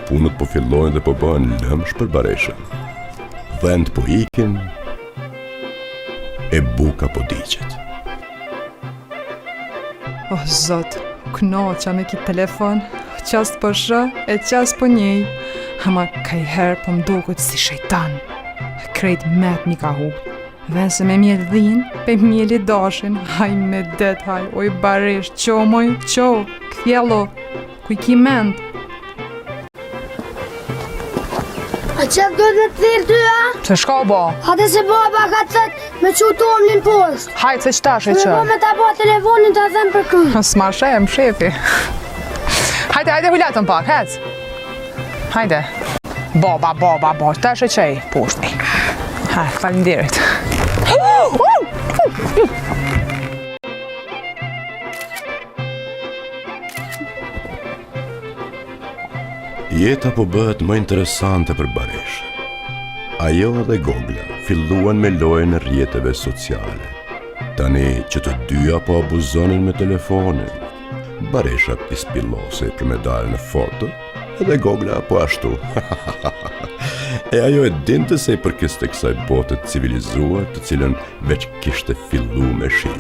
punët po fillojnë dhe po bëhen lëmsh për Bareshën. Vend po ikin, e buka po diqet. O, zot, knoqa me ki telefon, qas po shë e qas po njej, ama kajher po mduket si shejtan. Krejt met mi ka hub. Ven se me mjell dhin, pe mjelli dashin, haj me det haj, oj Baresh, qo moj, qo, kthjello, kuj ki mend. A qëtë do të thirë tyja? Se shka bo? Hate se baba ka thët me që tomlin poshtë. Hajtë se qtash e që? Me me ta bo telefonin të them për kërë. S'ma shem, shefi. Hajde hullatën pak, hec. Hajde. Baba, tash e qej, poshtë. Hajde, falinderit. Jeta po bëhet më interesante për Bareshën. Ajo dhe Gogla filluan me lojën e rrjeteve sociale. Tani që të dyja po abuzonin me telefonin. Baresha pispillose për me dalë në foto, edhe Gogla po ashtu. E ajo e dinte se i përkiste kësaj bote civilizuar të cilën veç kishte fillu me shi.